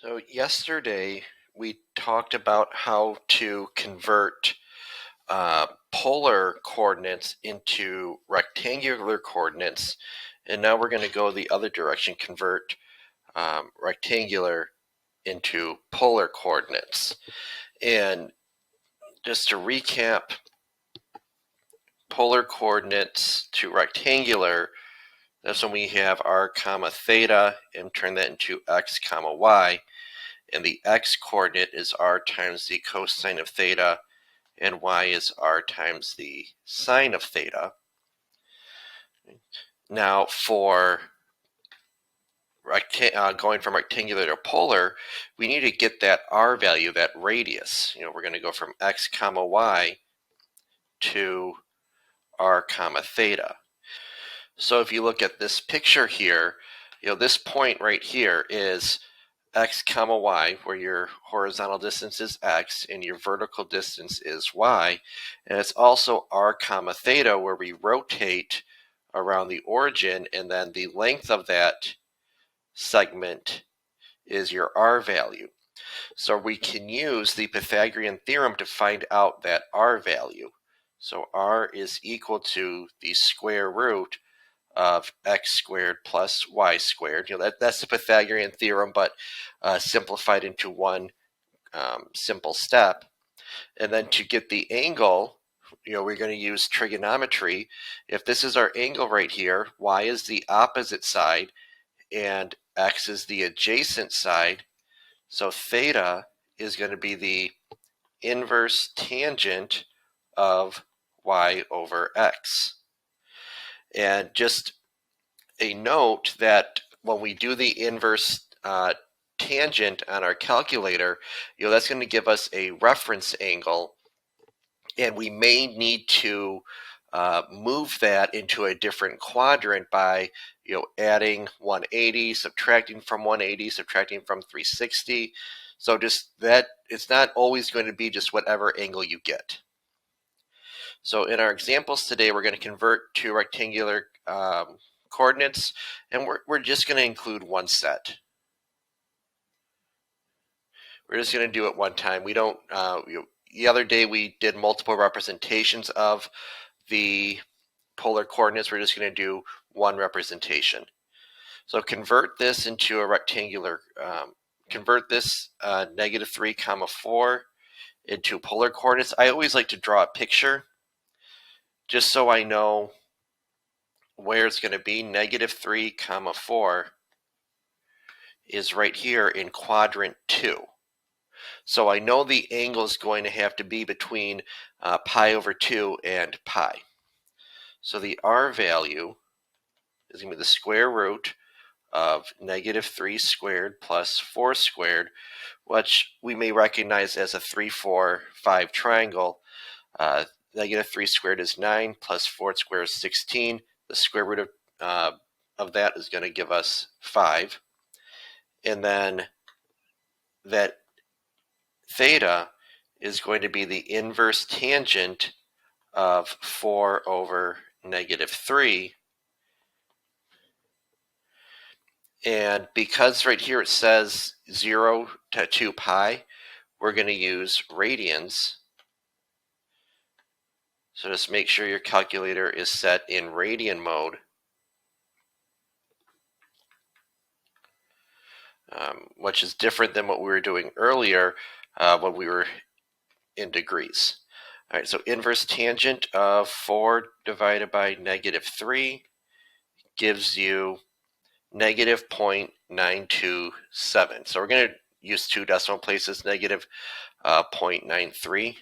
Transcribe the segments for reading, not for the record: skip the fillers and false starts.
So yesterday we talked about how to convert polar coordinates into rectangular coordinates, and now we're going to go the other direction, convert rectangular into polar coordinates. And just to recap, polar coordinates to rectangular, that's when we have r comma theta and turn that into x comma y. And the x coordinate is r times the cosine of theta, and y is r times the sine of theta. Now for going from rectangular to polar, we need to get that r value, that radius. We're going to go from x comma y to r comma theta. So if you look at this picture here, this point right here is x comma y, where your horizontal distance is x and your vertical distance is y. And it's also r comma theta, where we rotate around the origin, and then the length of that segment is your r value. So we can use the Pythagorean theorem to find out that r value. So r is equal to the square root of x squared plus y squared. That's the Pythagorean theorem, but simplified into one simple step. And then to get the angle, we're going to use trigonometry. If this is our angle right here, y is the opposite side and x is the adjacent side. So theta is going to be the inverse tangent of y over x. And just a note that when we do the inverse tangent on our calculator, that's going to give us a reference angle, and we may need to move that into a different quadrant by adding 180, subtracting from 180, subtracting from 360. So just that, it's not always going to be just whatever angle you get. So in our examples today, we're going to convert to rectangular coordinates, and we're just going to include one set. We're just going to do it one time. We don't. The other day we did multiple representations of the polar coordinates. We're just going to do one representation. So convert this into a rectangular. Convert this -3 comma 4 into polar coordinates. I always like to draw a picture just so I know where it's going to be. -3 comma 4 is right here in quadrant 2. So I know the angle is going to have to be between pi over 2 and pi. So the r value is going to be the square root of -3 squared plus 4 squared, which we may recognize as a 3, 4, 5 triangle. -3 squared is 9, plus 4 squared is 16. The square root of that is going to give us 5. And then that theta is going to be the inverse tangent of 4 over -3. And because right here it says 0 to 2 pi, we're going to use radians. So just make sure your calculator is set in radian mode. Which is different than what we were doing earlier when we were in degrees. All right, so inverse tangent of 4 divided by -3 gives you -0.927. So we're going to use 2 decimal places, -0.93.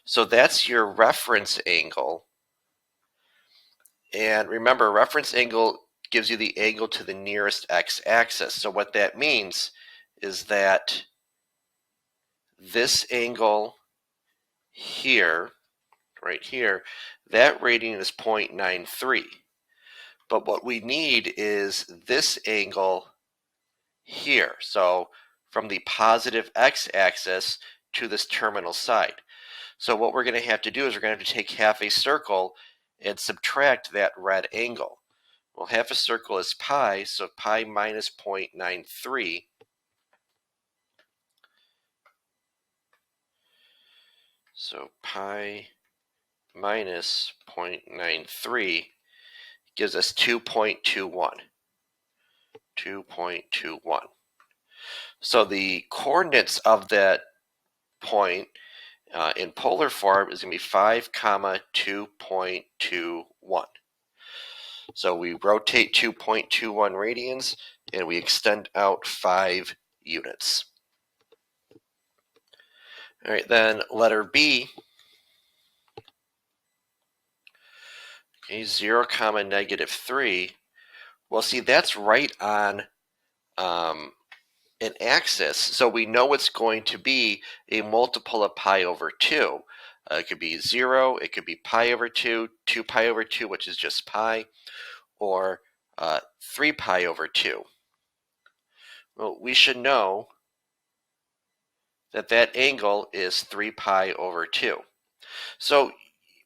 So that's your reference angle. And remember, reference angle gives you the angle to the nearest x-axis. So what that means is that this angle here, right here, that radian is 0.93. But what we need is this angle here. So from the positive x-axis to this terminal side. So what we're going to have to do is we're going to have to take half a circle and subtract that red angle. Well, half a circle is pi, so pi minus 0.93. So pi minus 0.93 gives us 2.21. 2.21. So the coordinates of that point in polar form is going to be 5, 2.21. So we rotate 2.21 radians and we extend out 5 units. All right, then letter B, okay, 0, -3. Well, see, that's right on an axis, so we know it's going to be a multiple of pi over 2. It could be 0, it could be pi over 2, 2 pi over 2, which is just pi, or 3 pi over 2. Well, we should know that that angle is 3 pi over 2. So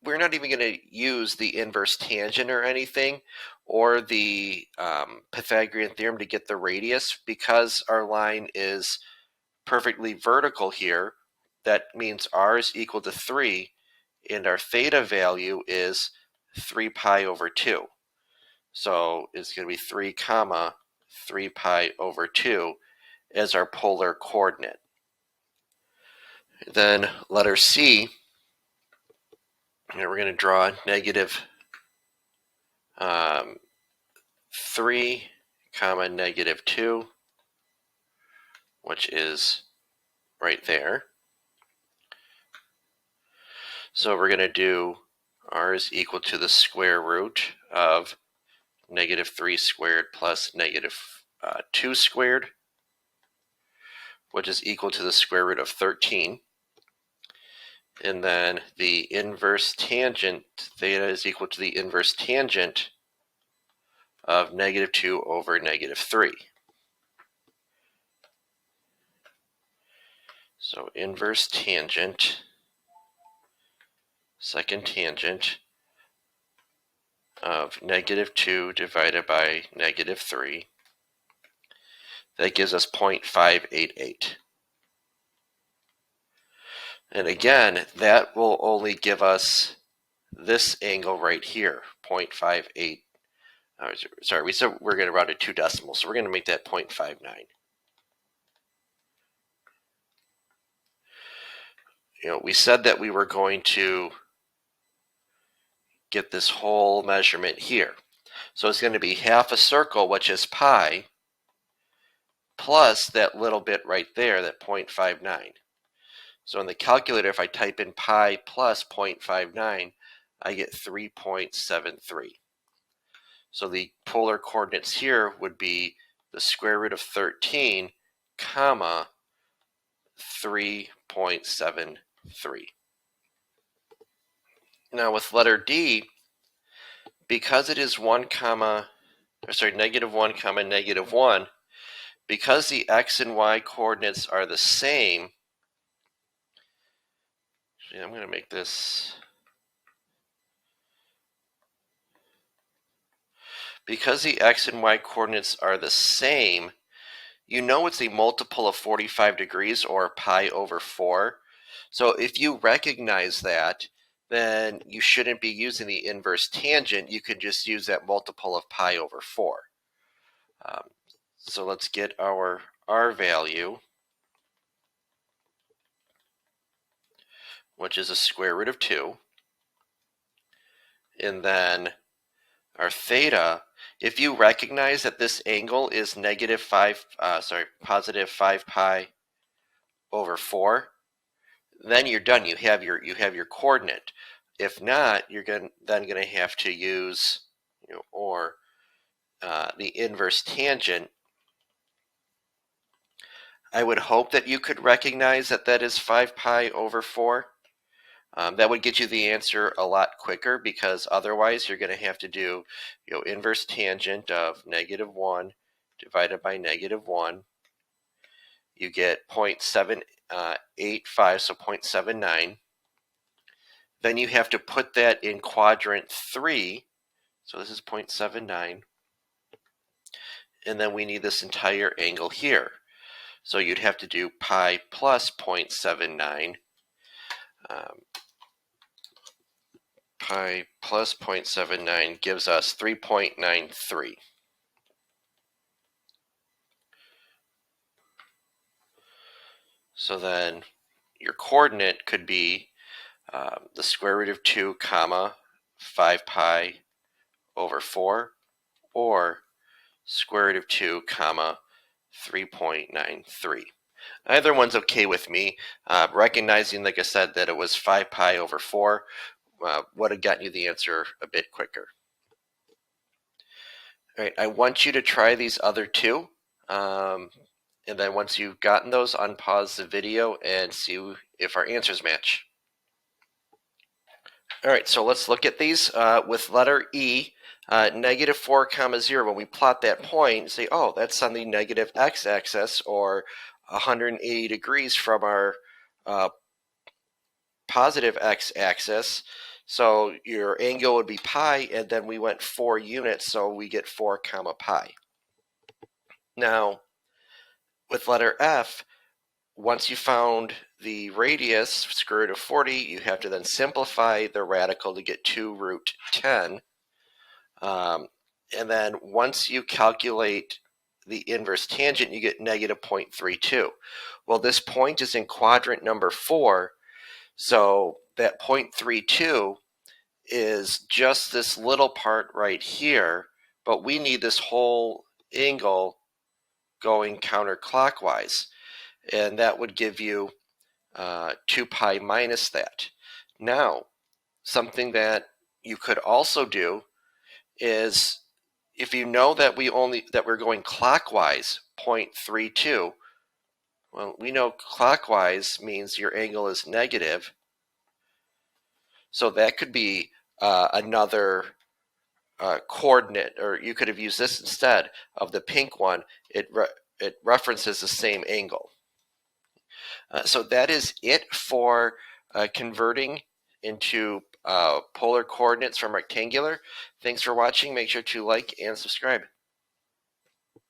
we're not even going to use the inverse tangent or anything, or the Pythagorean theorem to get the radius, because our line is perfectly vertical here. That means r is equal to 3, and our theta value is 3 pi over 2. So it's going to be 3, 3 pi over 2 as our polar coordinate. Then letter C, and we're going to draw negative 3, -2, which is right there. So we're going to do r is equal to the square root of -3 squared plus -2 squared, which is equal to the square root of 13. And then the inverse tangent, theta, is equal to the inverse tangent of -2 over -3. So inverse tangent, second tangent of -2 divided by -3. That gives us 0.588. And again, that will only give us this angle right here, 0.58. Sorry, we said we're going to round to 2 decimals, so we're going to make that 0.59. We said that we were going to get this whole measurement here. So it's going to be half a circle, which is pi, plus that little bit right there, that 0.59. So in the calculator, if I type in pi plus 0.59, I get 3.73. So the polar coordinates here would be the square root of 13, 3.73. Now with letter D, because it is -1, -1, because the x and y coordinates are the same, actually, I'm going to make this, because the x and y coordinates are the same, you know it's a multiple of 45 degrees, or pi over 4. So if you recognize that, then you shouldn't be using the inverse tangent. You could just use that multiple of pi over 4. So let's get our r value, which is a square root of 2. And then our theta, if you recognize that this angle is positive 5 pi over 4, then you're done. You have your coordinate. If not, you're then going to have to use the inverse tangent. I would hope that you could recognize that that is 5 pi over 4. That would get you the answer a lot quicker, because otherwise you're going to have to do inverse tangent of -1 divided by -1. You get 0.785, so 0.79. Then you have to put that in quadrant 3. So this is 0.79. and then we need this entire angle here. So you'd have to do pi plus 0.79. Pi plus 0.79 gives us 3.93. So then your coordinate could be the square root of 2 comma 5 pi over 4, or square root of 2 comma 3.93. Either one's okay with me. Recognizing, like I said, that it was 5 pi over 4 would have gotten you the answer a bit quicker. All right, I want you to try these other two. And then once you've gotten those, unpause the video and see if our answers match. All right, so let's look at these. With letter E, negative 4 comma 0, when we plot that point, say, oh, that's on the negative x-axis, or 180 degrees from our positive x-axis. So your angle would be pi, and then we went 4 units, so we get 4 comma pi. Now, with letter F, once you found the radius, square root of 40, you have to then simplify the radical to get 2 root 10. And then once you calculate the inverse tangent, you get negative 0.32. Well, this point is in quadrant number 4, so that 0.32 is just this little part right here, but we need this whole angle going counterclockwise, and that would give you 2 pi minus that. Now, something that you could also do is, if you know that we're going clockwise 0.32, well, we know clockwise means your angle is negative, so that could be another coordinate, or you could have used this instead of the pink one. It references the same angle. So that is it for converting into polar coordinates from rectangular. Thanks for watching. Make sure to like and subscribe.